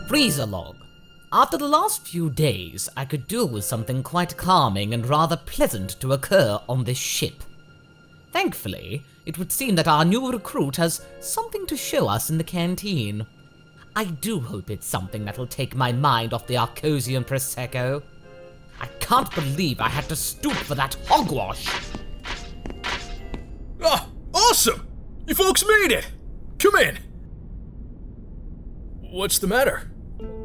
Freezer log. After the last few days, I could do with something quite calming and rather pleasant to occur on this ship. Thankfully, it would seem that our new recruit has something to show us in the canteen. I do hope it's something that'll take my mind off the Arcosian Prosecco. I can't believe I had to stoop for that hogwash. Ah, awesome! You folks made it! Come in! What's the matter?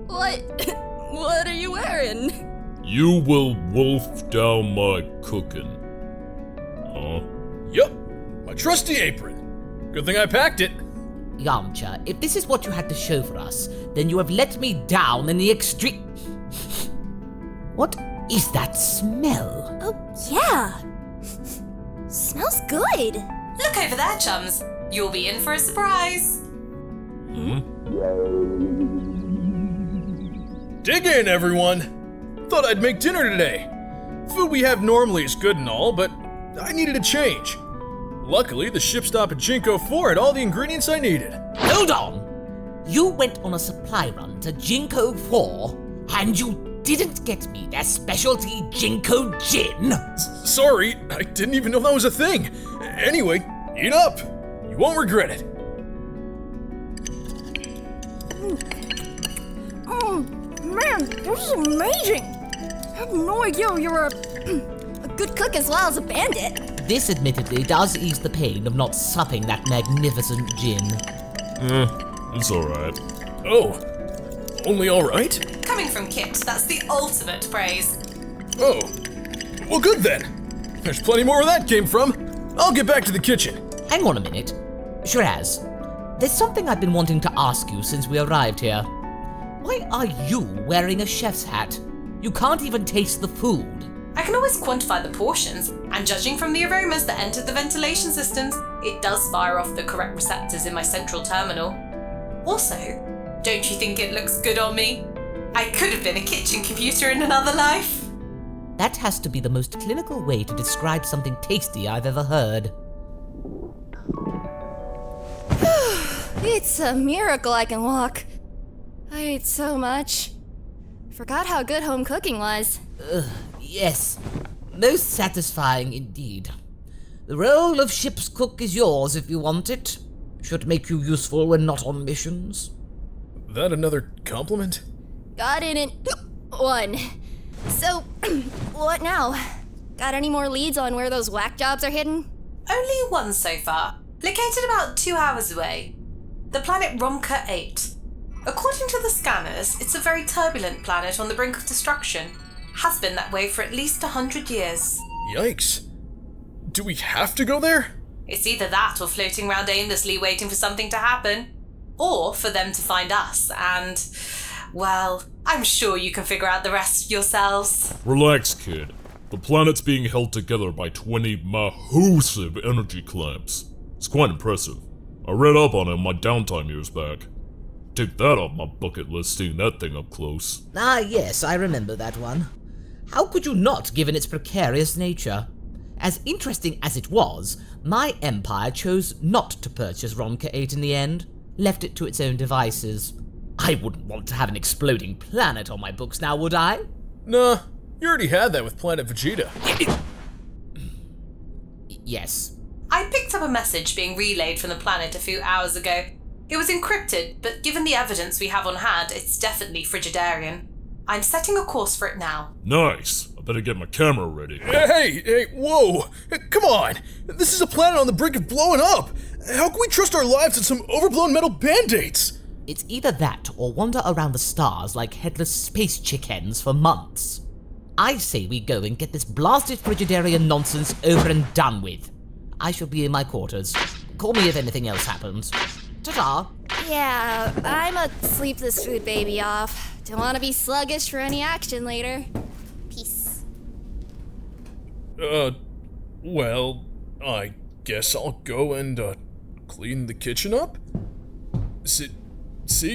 What are you wearing? You will wolf down my cooking. Yup, my trusty apron. Good thing I packed it. Yamcha, if this is what you had to show for us, then you have let me down in the extreme... What is that smell? Oh, yeah. Smells good. Look over there, chums. You'll be in for a surprise. Dig in, everyone. Thought I'd make dinner today. Food we have normally is good and all, but I needed a change. Luckily, the ship stop at Jinko 4 had all the ingredients I needed. Hold on! You went on a supply run to Jinko 4, and you didn't get me their specialty Jinko gin? Sorry, I didn't even know that was a thing. Anyway, eat up. You won't regret it. Oh, man, this is amazing. I had no idea you were a good cook as well as a bandit. This admittedly does ease the pain of not supping that magnificent gin. It's alright. Oh, only alright? Coming from Kit, that's the ultimate praise. Oh, well good then. There's plenty more where that came from. I'll get back to the kitchen. Hang on a minute. Shiraz, there's something I've been wanting to ask you since we arrived here. Why are you wearing a chef's hat? You can't even taste the food. I can always quantify the portions, and judging from the aromas that entered the ventilation systems, it does fire off the correct receptors in my central terminal. Also, don't you think it looks good on me? I could have been a kitchen computer in another life. That has to be the most clinical way to describe something tasty I've ever heard. It's a miracle I can walk. I ate so much. Forgot how good home cooking was. Yes, most satisfying indeed. The role of ship's cook is yours if you want it. Should make you useful when not on missions. That another compliment? Got in one. So, what now? Got any more leads on where those whack jobs are hidden? Only one so far, located about 2 hours away. The planet Romka 8. According to the scanners, it's a very turbulent planet on the brink of destruction. Has been that way for at least 100 years. Yikes. Do we have to go there? It's either that or floating around aimlessly waiting for something to happen. Or for them to find us and, well, I'm sure you can figure out the rest yourselves. Relax, kid. The planet's being held together by 20 massive energy clamps. It's quite impressive. I read up on it in my downtime years back. Take that off my bucket list, seeing that thing up close. Ah yes, I remember that one. How could you not, given its precarious nature? As interesting as it was, my empire chose not to purchase Ronka 8 in the end, left it to its own devices. I wouldn't want to have an exploding planet on my books now, would I? Nah, you already had that with Planet Vegeta. Yes. I picked up a message being relayed from the planet a few hours ago. It was encrypted, but given the evidence we have on hand, it's definitely Frigidarian. I'm setting a course for it now. Nice. I better get my camera ready. Hey, whoa! Come on! This is a planet on the brink of blowing up! How can we trust our lives to some overblown metal band-aids? It's either that or wander around the stars like headless space chickens for months. I say we go and get this blasted Frigidarian nonsense over and done with. I shall be in my quarters. Call me if anything else happens. Ta-ta! Yeah, I'ma sleep this food baby off. Don't want to be sluggish for any action later. Peace. Well, I guess I'll go and, clean the kitchen up? See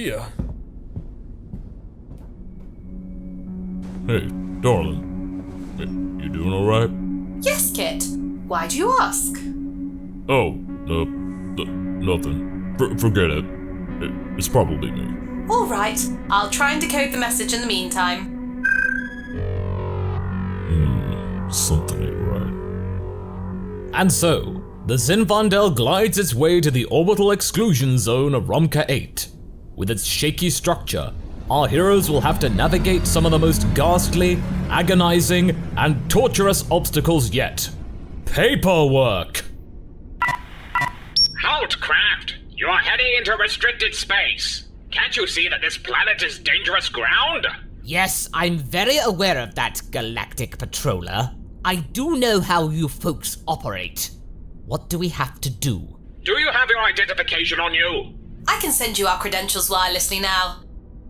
ya. Hey, darling. You doing alright? Yes, Kit. Why do you ask? Oh, nothing. Forget it. It's probably me. Alright, I'll try and decode the message in the meantime. Something ain't right. And so, the Zinfandel glides its way to the orbital exclusion zone of Romka 8. With its shaky structure, our heroes will have to navigate some of the most ghastly, agonizing, and torturous obstacles yet. Paperwork! Halt, Craft! You're heading into restricted space. Can't you see that this planet is dangerous ground? Yes, I'm very aware of that, Galactic Patroller. I do know how you folks operate. What do we have to do? Do you have your identification on you? I can send you our credentials wirelessly now.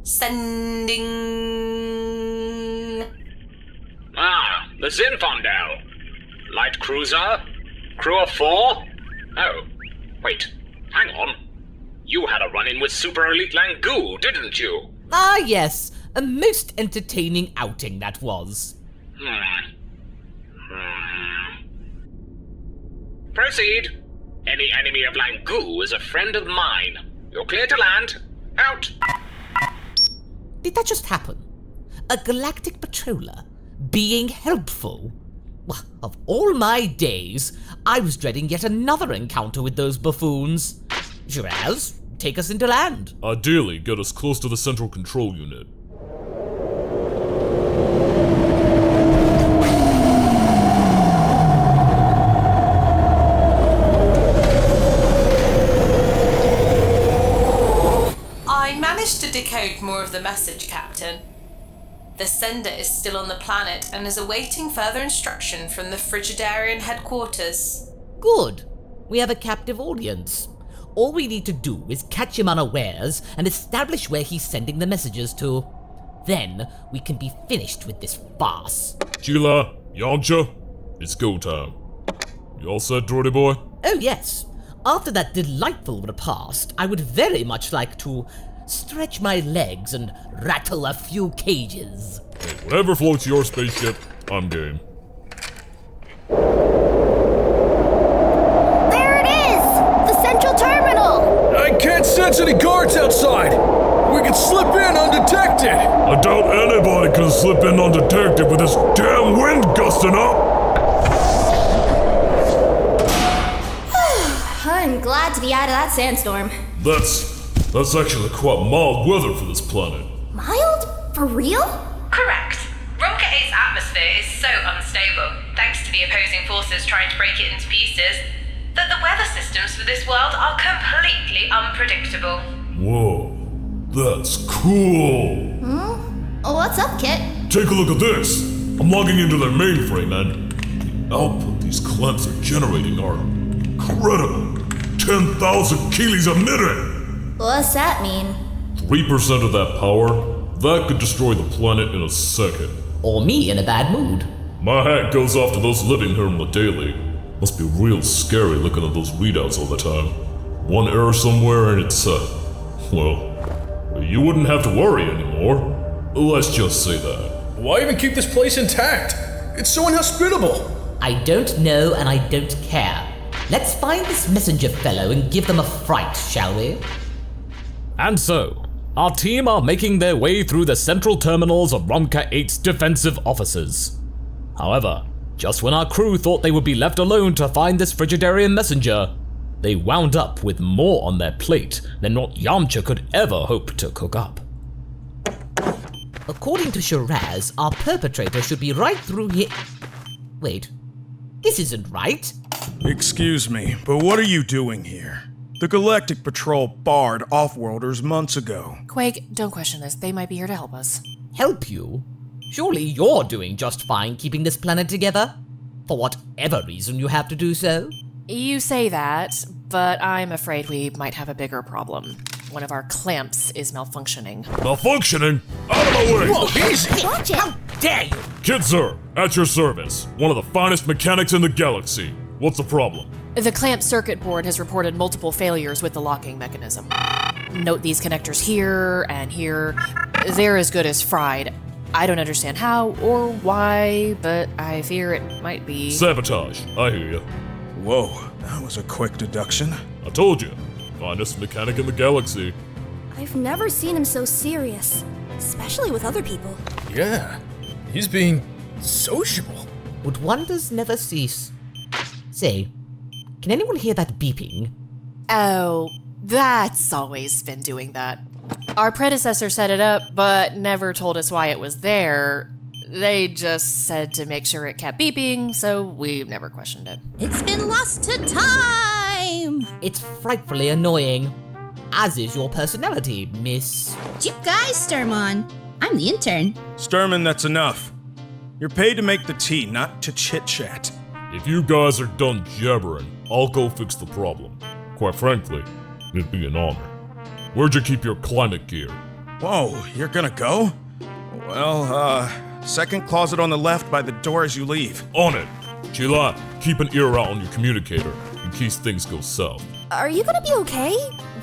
Sending... Ah, the Zinfandel. Light cruiser? Crew of 4? Oh, wait, hang on. You had a run-in with Super Elite Langu, didn't you? Ah, yes. A most entertaining outing that was. Proceed. Any enemy of Langu is a friend of mine. You're clear to land. Out. Did that just happen? A Galactic Patroller being helpful? Well, of all my days, I was dreading yet another encounter with those buffoons. Shiraz, take us into land. Ideally, get us close to the central control unit. I managed to decode more of the message, Captain. The sender is still on the planet and is awaiting further instruction from the Frigidarian headquarters. Good. We have a captive audience. All we need to do is catch him unawares and establish where he's sending the messages to. Then we can be finished with this farce. Cheelai, Yamcha, it's go time. You all set, droidy boy? Oh yes. After that delightful repast, I would very much like to stretch my legs and rattle a few cages. Hey, whatever floats your spaceship, I'm game. There it is! The central terminal! I can't sense any guards outside. We can slip in undetected. I doubt anybody can slip in undetected with this damn wind gusting up. I'm glad to be out of that sandstorm. That's actually quite mild weather for this planet. Mild? For real? Correct. Romka 8's atmosphere is so unstable, thanks to the opposing forces trying to break it into pieces, that the weather systems for this world are completely unpredictable. Whoa, that's cool. What's up, Kit? Take a look at this. I'm logging into their mainframe and the output these clamps are generating are incredible. 10,000 keelies a minute. What's that mean? 3% of that power, that could destroy the planet in a second. Or me in a bad mood. My hat goes off to those living here on the daily. Must be real scary looking at those readouts all the time. One error somewhere and it's set. Well, you wouldn't have to worry anymore. Let's just say that. Why even keep this place intact? It's so inhospitable. I don't know and I don't care. Let's find this messenger fellow and give them a fright, shall we? And so, our team are making their way through the central terminals of Romka 8's defensive officers. However, just when our crew thought they would be left alone to find this Frigidarian messenger, they wound up with more on their plate than what Yamcha could ever hope to cook up. According to Shiraz, our perpetrator should be right through here. Wait, this isn't right. Excuse me, but what are you doing here? The Galactic Patrol barred Offworlders months ago. Quake, don't question this. They might be here to help us. Help you? Surely you're doing just fine keeping this planet together? For whatever reason you have to do so? You say that, but I'm afraid we might have a bigger problem. One of our clamps is malfunctioning. Malfunctioning? Out of my way! Whoa, easy! Watch it! How dare you! Kid Sir, at your service. One of the finest mechanics in the galaxy. What's the problem? The clamp circuit board has reported multiple failures with the locking mechanism. Note these connectors here and here. They're as good as fried. I don't understand how or why, but I fear it might be... Sabotage. I hear you. Whoa, that was a quick deduction. I told you. Finest mechanic in the galaxy. I've never seen him so serious, especially with other people. Yeah, he's being sociable. Would wonders never cease? Say, can anyone hear that beeping? Oh, that's always been doing that. Our predecessor set it up, but never told us why it was there. They just said to make sure it kept beeping, so we never questioned it. It's been lost to time! It's frightfully annoying. As is your personality, Miss... Jukai, Stermon. I'm the intern. Stermon, that's enough. You're paid to make the tea, not to chit-chat. If you guys are done jabbering, I'll go fix the problem. Quite frankly, it'd be an honor. Where'd you keep your climate gear? Whoa, you're gonna go? Well, second closet on the left by the door as you leave. On it! Cheelai, keep an ear out on your communicator in case things go south. Are you gonna be okay?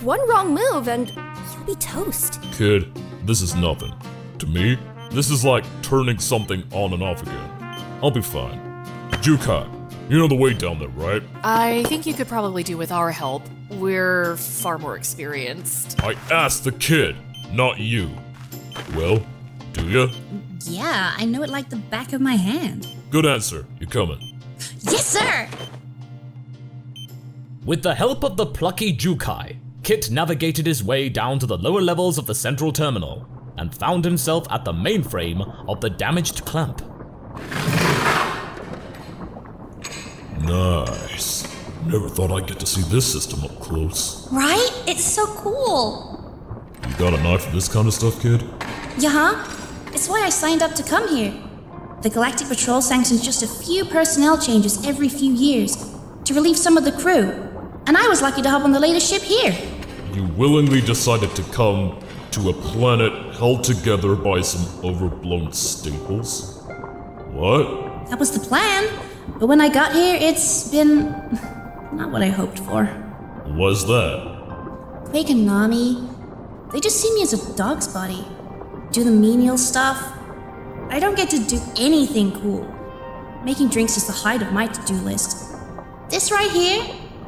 One wrong move and you'll be toast. Kid, this is nothing. To me, this is like turning something on and off again. I'll be fine. Jukai, you know the way down there, right? I think you could probably do with our help. We're far more experienced. I asked the kid, not you. Well, do ya? Yeah, I know it like the back of my hand. Good answer. You coming? Yes, sir! With the help of the plucky Jukai, Kit navigated his way down to the lower levels of the central terminal and found himself at the mainframe of the damaged clamp. Nice. Never thought I'd get to see this system up close. Right? It's so cool. You got an eye for this kind of stuff, kid? Yeah, it's why I signed up to come here. The Galactic Patrol sanctions just a few personnel changes every few years to relieve some of the crew, and I was lucky to hop on the latest ship here. You willingly decided to come to a planet held together by some overblown stinkles? What? That was the plan, but when I got here, it's been not what I hoped for. Was that? Quake and Nami, they just see me as a dog's body. Do the menial stuff. I don't get to do anything cool. Making drinks is the height of my to-do list. This right here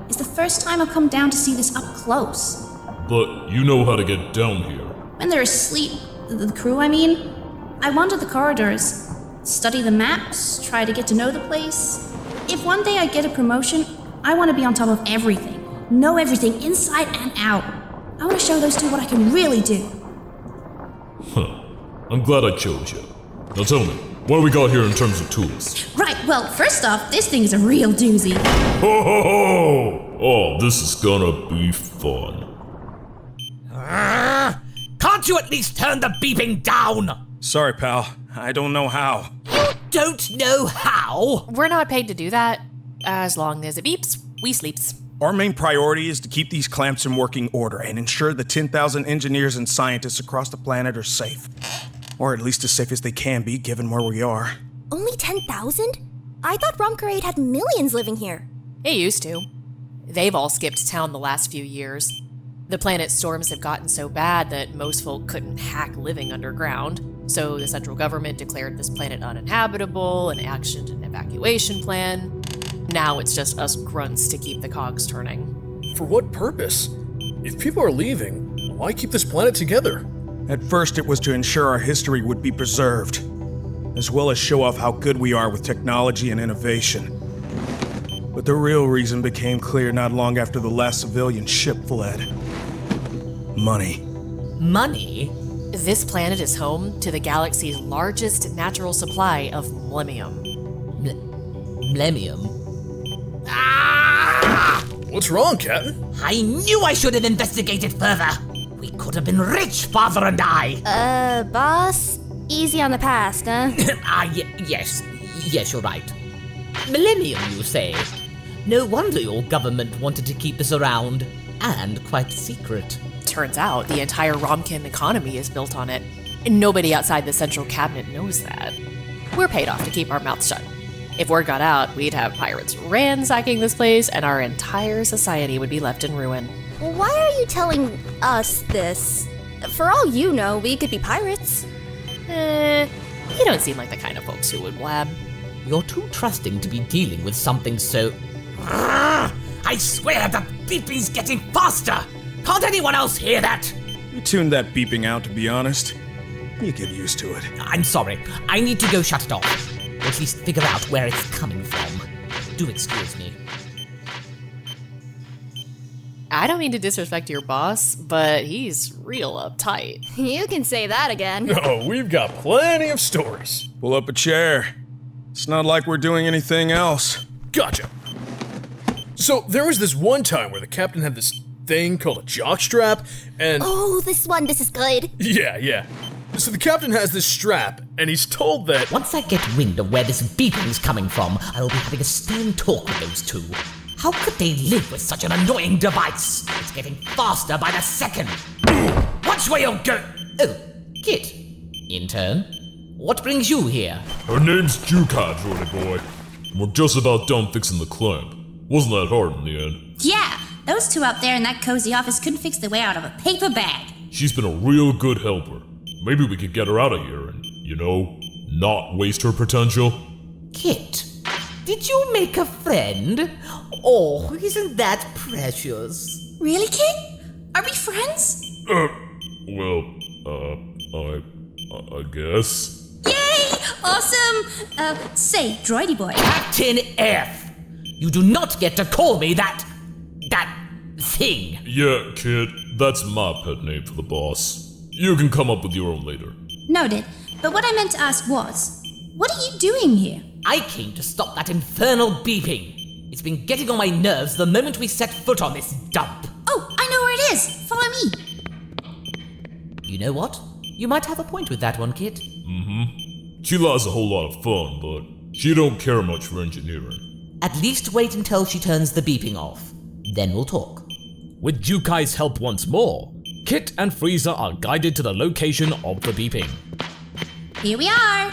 is the first time I've come down to see this up close. But you know how to get down here. When they're asleep, the crew, I mean, I wander the corridors, study the maps, try to get to know the place. If one day I get a promotion, I want to be on top of everything, know everything inside and out. I want to show those two what I can really do. Huh. I'm glad I chose you. Now tell me, what do we got here in terms of tools? Right, well, first off, this thing is a real doozy. Ho ho ho! Oh, this is gonna be fun. Can't you at least turn the beeping down? Sorry, pal. I don't know how. You don't know how? We're not paid to do that. As long as it beeps, we sleeps. Our main priority is to keep these clamps in working order and ensure the 10,000 engineers and scientists across the planet are safe. Or at least as safe as they can be, given where we are. Only 10,000? I thought Romkerade had millions living here. It used to. They've all skipped town the last few years. The planet's storms have gotten so bad that most folk couldn't hack living underground, so the central government declared this planet uninhabitable and actioned an evacuation plan. Now it's just us grunts to keep the cogs turning. For what purpose? If people are leaving, why keep this planet together? At first, it was to ensure our history would be preserved, as well as show off how good we are with technology and innovation. But the real reason became clear not long after the last civilian ship fled. Money. Money? This planet is home to the galaxy's largest natural supply of millennium. Millennium? What's wrong, Captain? I knew I should have investigated further. We could have been rich, Father and I. Boss? Easy on the past, huh? Yes. Yes, you're right. Millennium, you say? No wonder your government wanted to keep us around. And quite secret. Turns out the entire Romkin economy is built on it. And nobody outside the central cabinet knows that. We're paid off to keep our mouths shut. If word got out, we'd have pirates ransacking this place, and our entire society would be left in ruin. Why are you telling us this? For all you know, we could be pirates. You don't seem like the kind of folks who would blab. You're too trusting to be dealing with something so... I swear the beeping's getting faster! Can't anyone else hear that? You tuned that beeping out, to be honest. You get used to it. I'm sorry. I need to go shut it off. Or at least figure out where it's coming from. Do excuse me. I don't mean to disrespect your boss, but he's real uptight. You can say that again. Oh, we've got plenty of stories. Pull up a chair. It's not like we're doing anything else. Gotcha. So, there was this one time where the captain had this thing called a jockstrap, and... Oh, this is good. Yeah. So the captain has this strap, and he's told that... Once I get wind of where this beeping's coming from, I will be having a stern talk with those two. How could they live with such an annoying device? It's getting faster by the second. Watch where you're going. Oh, Kit. Intern, what brings you here? Her name's Jukai, Jordy boy. We're just about done fixing the clamp. Wasn't that hard in the end? Yeah, those two out there in that cozy office couldn't fix their way out of a paper bag. She's been a real good helper. Maybe we could get her out of here and, not waste her potential. Kit, did you make a friend? Oh, isn't that precious? Really, Kit? Are we friends? I guess. Yay! Awesome! Say, droidy boy. Captain F! You do not get to call me that thing. Yeah, kid, that's my pet name for the boss. You can come up with your own later. Noted. But what I meant to ask was, what are you doing here? I came to stop that infernal beeping. It's been getting on my nerves the moment we set foot on this dump. Oh, I know where it is. Follow me. You know what? You might have a point with that one, Kit. Cheelai's a whole lot of fun, but she don't care much for engineering. At least wait until she turns the beeping off. Then we'll talk. With Jukai's help once more, Kit and Freeza are guided to the location of the beeping. Here we are.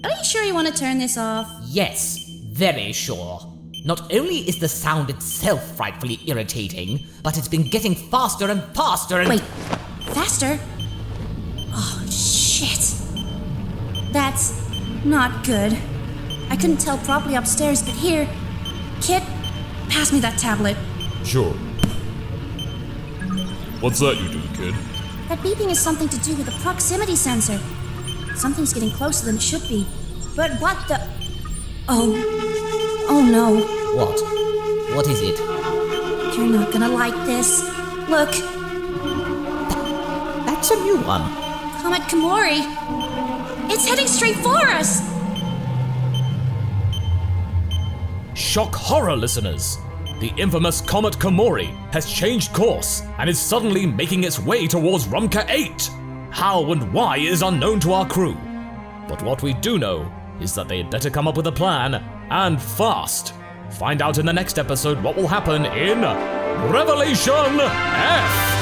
Are you sure you want to turn this off? Yes, very sure. Not only is the sound itself frightfully irritating, but it's been getting faster and faster and... Wait, faster? Oh, shit. That's not good. I couldn't tell properly upstairs, but here... Kit, pass me that tablet. Sure. What's that you doing, kid? That beeping is something to do with the proximity sensor. Something's getting closer than it should be. But what the... Oh no. What? What is it? You're not gonna like this. Look. That's a new one. Comet Komori. It's heading straight for us. Shock horror, listeners! The infamous Comet Komori has changed course and is suddenly making its way towards Rumka 8. How and why is unknown to our crew. But what we do know is that they'd better come up with a plan, and fast. Find out in the next episode what will happen in Revelation F!